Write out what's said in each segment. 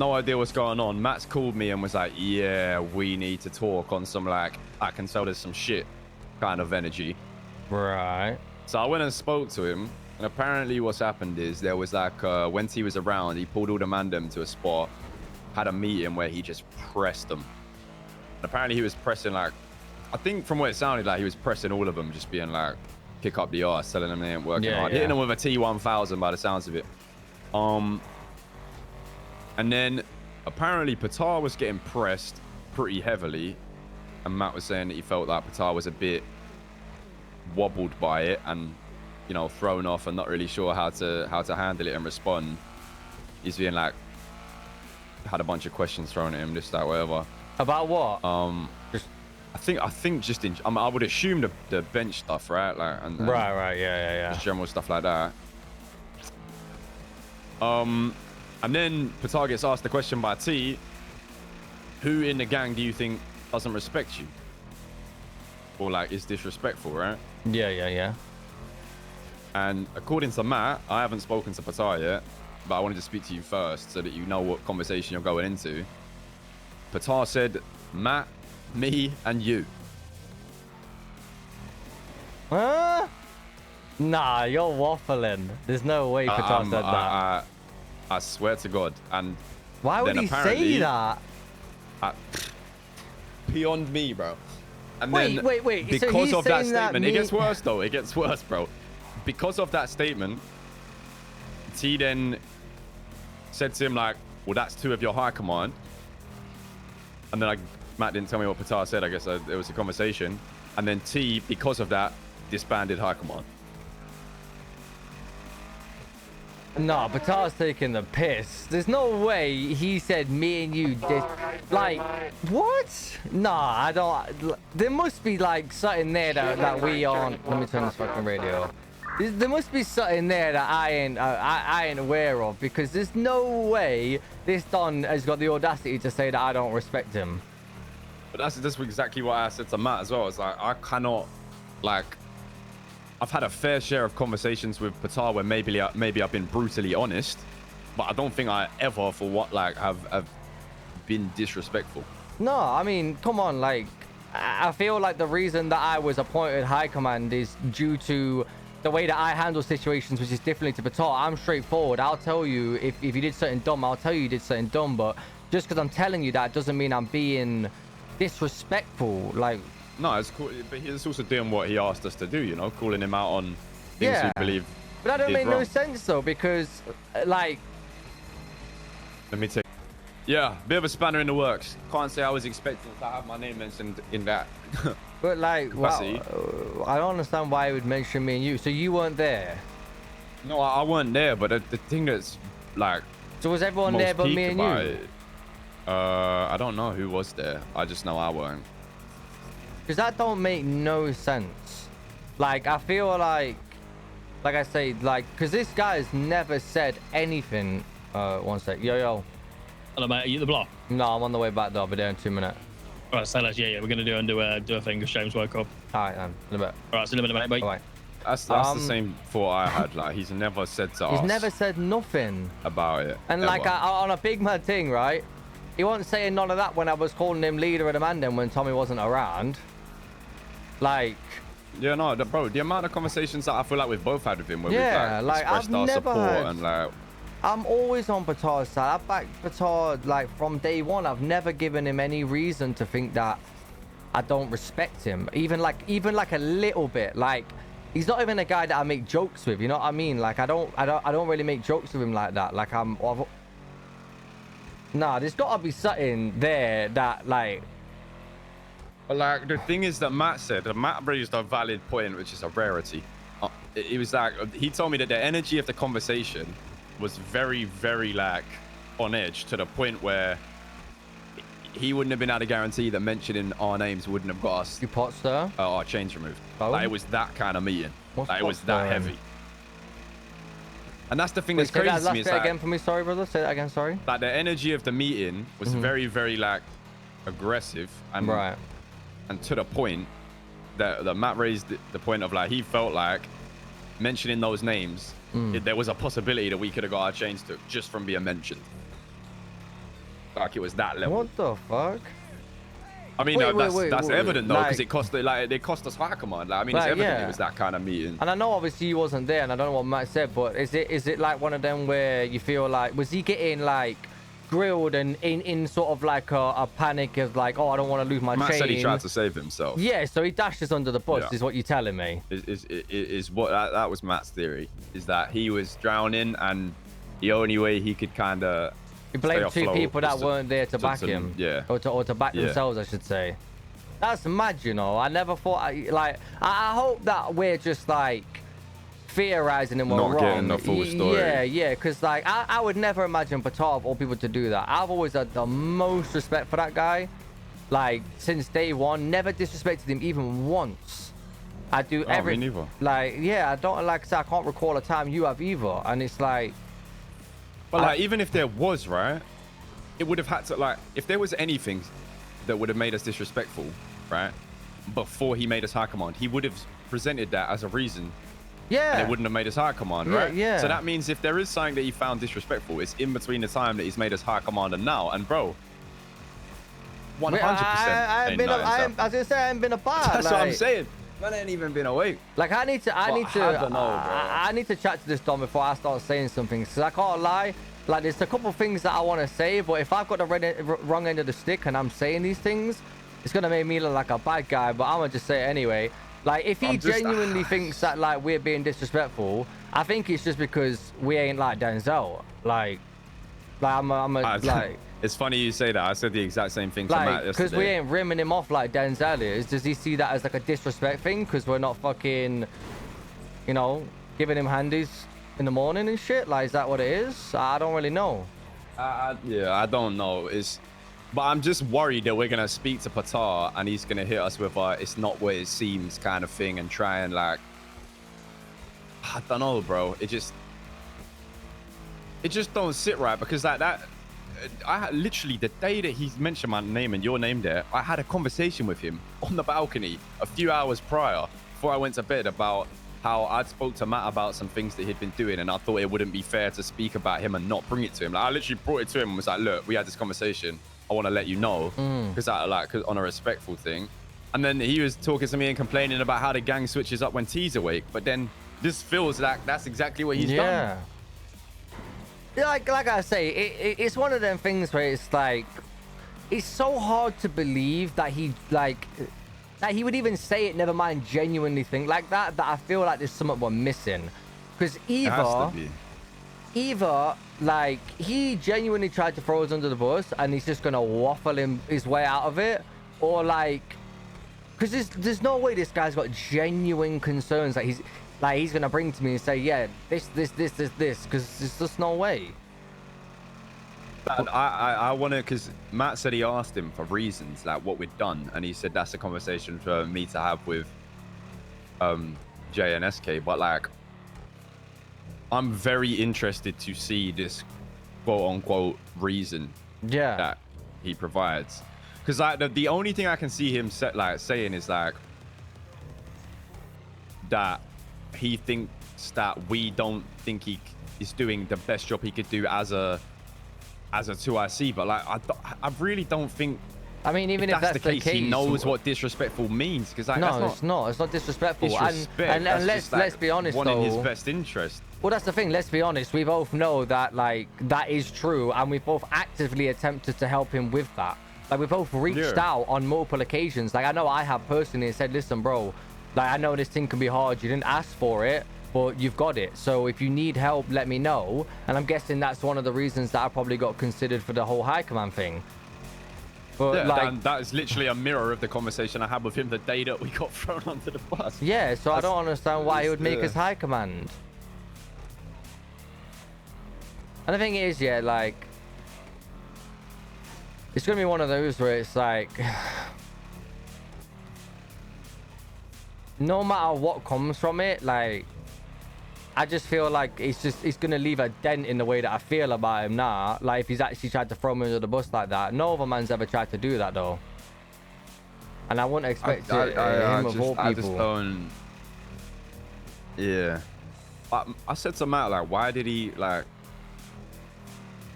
no idea what's going on. Matt's called me and was like, yeah, we need to talk on some, like, I can tell there's some shit kind of energy. Right. So I went and spoke to him. And apparently what's happened is there was like, when he was around, he pulled all the Mandem to a spot, had a meeting where he just pressed them. And apparently he was pressing like, I think from what it sounded like, he was pressing all of them, just being like, kick up the arse, telling them they ain't working hard. Hitting them with a T1000 by the sounds of it. And then apparently Patar was getting pressed pretty heavily. And Matt was saying that he felt like Patar was a bit wobbled by it and, you know, thrown off and not really sure how to handle it and respond. He's being like, had a bunch of questions thrown at him, this, that, whatever. About what? I think just in, I would assume the bench stuff, right? Like, and right, yeah. Just general stuff like that. And then Patar gets asked the question by T, who in the gang do you think doesn't respect you? Or like is disrespectful, right? Yeah. And according to Matt, I haven't spoken to Patar yet, but I wanted to speak to you first so that you know what conversation you're going into. Patar said, Matt, me, and you. Huh? Nah, you're waffling. There's no way Patar said that. I swear to God. And why would he say that? Beyond me, bro. And wait. Because so of that statement, it gets worse though. It gets worse, bro. Because of that statement, T then said to him like, well, that's two of your high command. And then Matt didn't tell me what Patar said. I guess it was a conversation. And then T, because of that, disbanded high command. No, Patar's taking the piss. There's no way he said me and you did. Like, what? Nah, I don't. There must be like something there that we aren't. Let me turn this fucking radio. There must be something there that I ain't aware of, because there's no way this Don has got the audacity to say that I don't respect him. But that's exactly what I said to Matt as well. It's like, I cannot, like, I've had a fair share of conversations with Patar where maybe I've been brutally honest, but I don't think I ever, for what, like, have been disrespectful. No, I mean, come on, like, I feel like the reason that I was appointed high command is due to the way that I handle situations, which is differently to Patar. I'm straightforward. I'll tell you if you did something dumb, I'll tell you did something dumb, but just because I'm telling you that doesn't mean I'm being disrespectful. Like, no, it's cool, but he's also doing what he asked us to do, you know, calling him out on things we believe. But that don't make no sense though, because like, let me take. Yeah, bit of a spanner in the works. Can't say I was expecting to have my name mentioned in that. But like, wow, I don't understand why he would mention me and you. So you weren't there? No, I weren't there. But the thing that's like, so was everyone there but me and you? I don't know who was there. I just know I weren't. Because that don't make no sense. Like, I feel like I say, like, because this guy's never said anything. One sec. Yo. Hello, mate. Are you at the block? No, I'm on the way back though. I'll be there in 2 minutes. All right, so yeah. We're gonna do a thing because James woke up. All right, then. In a bit. All right, see you in a minute, mate. Bye. That's the same thought I had. Like, he's never said to us. He's never said nothing about it. And ever. Like on a big mad thing, right? He wasn't saying none of that when I was calling him leader of the Mandem when Tommy wasn't around. Like. Yeah, no, bro. The amount of conversations that I feel like we've both had with him, where we've like expressed our support and like. I'm always on Patar's side. I back Patar like from day one. I've never given him any reason to think that I don't respect him, even like a little bit. Like, he's not even a guy that I make jokes with. You know what I mean? Like, I don't really make jokes with him like that. Like, nah, there's got to be something there that like. But like, the thing is that Matt raised a valid point, which is a rarity. It was like, he told me that the energy of the conversation was very, very like on edge, to the point where he wouldn't have been able to guarantee that mentioning our names wouldn't have got us our chains removed. Like, it was that kind of meeting. Like, it was that heavy. And that's the thing that's crazy to me. Say that again for me, sorry, brother. Say that again, sorry. Like, the energy of the meeting was very, very like aggressive and and to the point that Matt raised the point of like, he felt like mentioning those names, there was a possibility that we could have got our chains took just from being mentioned. Like it was that level. What the fuck? I mean, that's evident though, because like, it cost us high command. Like, I mean, like, it's evident yeah. it was that kind of meeting. And I know obviously he wasn't there, and I don't know what Matt said, but is it like one of them where you feel like, was he getting like grilled and in sort of like a panic of like, oh, I don't want to lose my Matt chain? said he tried to save himself. Yeah, so he dashed us under the bus, Yeah. is what you're telling me. Is what that was Matt's theory, is that he was drowning and the only way he could kind of He blamed two people that weren't there to back him. Yeah. Or to back themselves, I should say. That's mad, you know. I never thought, I hope that we're just like theorizing and we're not wrong. getting the full story. Yeah, because like I would never imagine Patar of all people to do that. I've always had the most respect for that guy. Like since day one, never disrespected him even once. I do me neither. Like, yeah, I don't, like I said, I can't recall a time you have either. And it's like, but like, even if there was, right, it would have had to, like, if there was anything that would have made us disrespectful, right, before he made us high command, he would have presented that as a reason. yeah. And it wouldn't have made us high command, right? Yeah. So that means if there is something that he found disrespectful, it's in between the time that he's made us high command and now. And bro, 100%. I was gonna say I haven't been a part. That's what I'm saying. Man ain't even been awake. Like I need to I don't know, bro. I need to chat to this Dom before I start saying something. Cause I can't lie. Like there's a couple things that I want to say, but if I've got the wrong end of the stick and I'm saying these things, it's gonna make me look like a bad guy. But I'm gonna just say it anyway. Like if he genuinely thinks that like we're being disrespectful, I think it's just because we ain't like Denzel. Like like. It's funny you say that. I said the exact same thing to Matt yesterday. Because we ain't rimming him off like Denzel is. Does he see that as like a disrespect thing? Because we're not fucking, you know, giving him handies in the morning and shit? Like, is that what it is? I don't really know. Yeah, I don't know. But I'm just worried that we're going to speak to Patar and he's going to hit us with it's not what it seems kind of thing and try and like, I don't know, bro. It just don't sit right because like that. I had literally the day that he mentioned my name and your name there, I had a conversation with him on the balcony a few hours prior before I went to bed about how I'd spoke to Matt about some things that he'd been doing and I thought it wouldn't be fair to speak about him and not bring it to him. Like I literally brought it to him and was like, look, we had this conversation. I want to let you know because on a respectful thing. And then he was talking to me and complaining about how the gang switches up when T's awake. But then this feels like that's exactly what he's done. Like I say, it's one of them things where it's like, it's so hard to believe that he would even say it, never mind genuinely think like that I feel like there's something we're missing. Because either like he genuinely tried to throw us under the bus and he's just gonna waffle his way out of it, or like, because there's no way this guy's got genuine concerns that he's gonna bring to me and say, yeah, this, because there's just no way. And I want to, because Matt said he asked him for reasons, like what we'd done, and he said that's a conversation for me to have with Jay and SK. But like, I'm very interested to see this quote unquote reason that he provides, because like the only thing I can see him saying is like that he thinks that we don't think he is doing the best job he could do as a 2IC, but like I really don't think. I mean, even if that's the case, he knows what disrespectful means, because like, it's not disrespectful. Disrespect. And let's be honest though, in his best interest. Well, that's the thing. Let's be honest. We both know that like that is true, and we both actively attempted to help him with that. Like we both reached out on multiple occasions. Like I know I have personally and said, listen, bro, like I know this thing can be hard. You didn't ask for it, but you've got it. So if you need help, let me know. And I'm guessing that's one of the reasons that I probably got considered for the whole high command thing. But yeah, like, that is literally a mirror of the conversation I had with him the day that we got thrown onto the bus. Yeah, so I don't understand why he would make us high command. And the thing is, yeah, like, it's gonna be one of those where it's like, no matter what comes from it, like, I just feel like it's gonna leave a dent in the way that I feel about him now. Like if he's actually tried to throw me under the bus like that. No other man's ever tried to do that though. And I wouldn't expect him of all people. I just don't. Yeah. I said to Matt, like, why did he, like,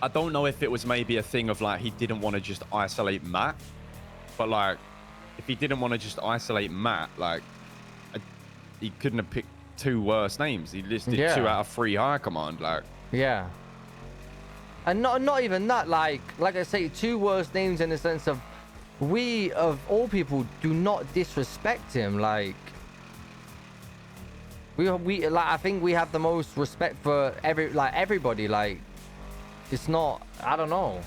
I don't know if it was maybe a thing of like he didn't want to just isolate Matt, but like if he didn't want to just isolate Matt, like he couldn't have picked 2 worse names. He listed 2 out of 3 high command. Like yeah, and not even that. Like I say, 2 worse names in the sense of we of all people do not disrespect him. Like we like I think we have the most respect for everybody. Like it's not, I don't know.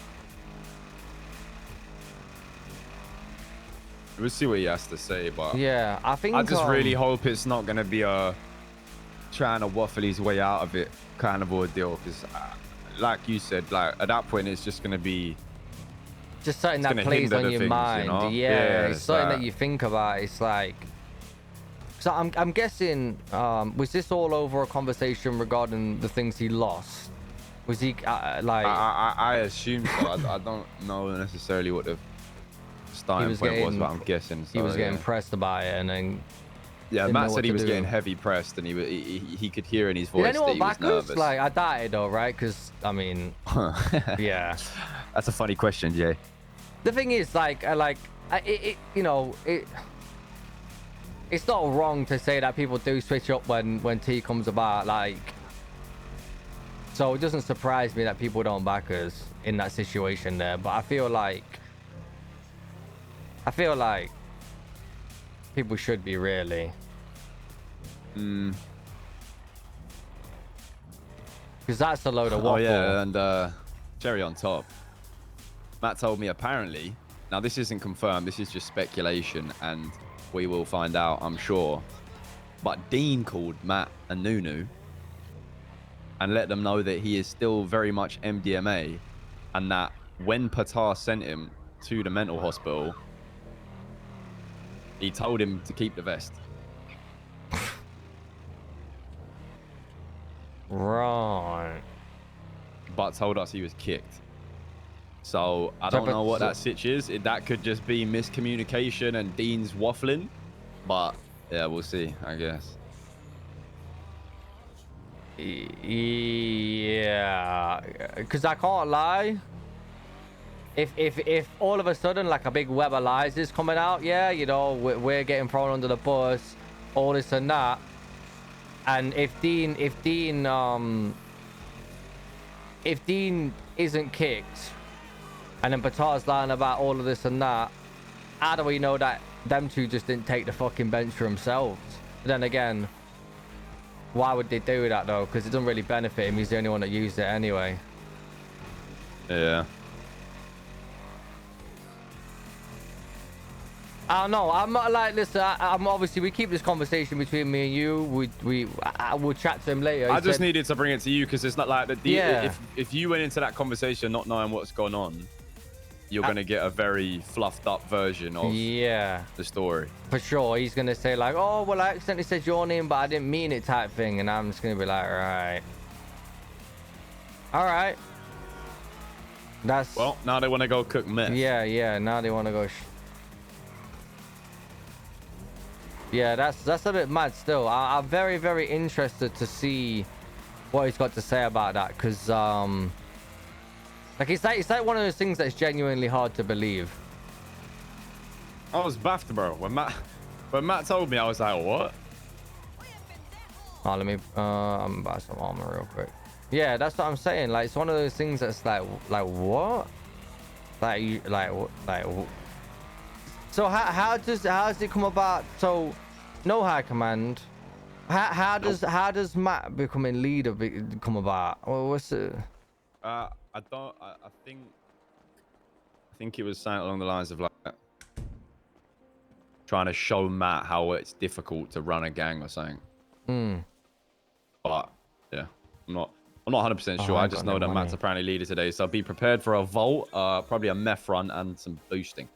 We'll see what he has to say, but yeah, I think I just really hope it's not gonna be a trying to waffle his way out of it kind of ordeal, because like you said, like at that point it's just gonna be just something that plays on your mind. You know? Yeah, it's something that you think about. It's like, so I'm guessing, was this all over a conversation regarding the things he lost? Was he like? I assume so. I don't know necessarily what the starting point was, but I'm guessing. So, he was getting pressed about it, and then. Yeah, Matt said he was getting heavy pressed, and he could hear in his voice that he was nervous. Like I doubt it though, right? Because I mean, yeah, that's a funny question, Jay. The thing is, you know, it's not wrong to say that people do switch up when T comes about, like. So it doesn't surprise me that people don't back us in that situation there. But I feel like people should be really. Because that's a load of waffle. Oh yeah, and cherry on top. Matt told me apparently, now this isn't confirmed, this is just speculation, and we will find out, I'm sure. But Dean called Matt and Nunu and let them know that he is still very much MDMA, and that when Patar sent him to the mental hospital, he told him to keep the vest. Right. But told us he was kicked. So I don't know what that sitch is. That could just be miscommunication and Dean's waffling. But yeah, we'll see, I guess. Yeah, because I can't lie. If all of a sudden like a big web of lies is coming out, yeah, you know, we're getting thrown under the bus, all this and that, and if Dean isn't kicked, and then Patar's lying about all of this and that, how do we know that them two just didn't take the fucking bench for themselves? But then again, why would they do that though? Because it doesn't really benefit him. He's the only one that used it anyway. Yeah. I don't know. I'm not like, listen, I'm obviously, we keep this conversation between me and you. We'll chat to him later. I just needed to bring it to you because it's not like yeah. If you went into that conversation not knowing what's going on, you're going to get a very fluffed up version of the story. For sure. He's going to say like, oh, well, I accidentally said your name, but I didn't mean it type thing. And I'm just going to be like, all right. That's... Well, now they want to go cook meth. Yeah. Now they want to go... Yeah, that's a bit mad still. I'm very, very interested to see what he's got to say about that. Because, like, it's like one of those things that's genuinely hard to believe. I was baffed, bro. When Matt told me, I was like, what? Oh, let me I'm buy some armor real quick. Yeah, that's what I'm saying. Like, it's one of those things that's like what? So how does it come about? So no high command. How does Matt becoming leader come about? Well, what's it? I think it was something along the lines of like trying to show Matt how it's difficult to run a gang or something. But yeah, I'm not 100% sure. I just know that Matt's apparently leader today, so be prepared for a vault, probably a meth run and some boosting.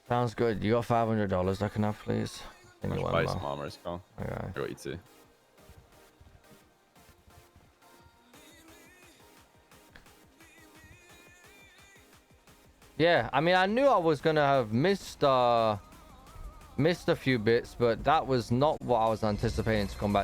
Sounds good. You got $500 I can have, please? Buy some armor, it's cool. Okay. I got you too. Yeah, I mean, I knew I was gonna have missed a few bits, but that was not what I was anticipating to come back.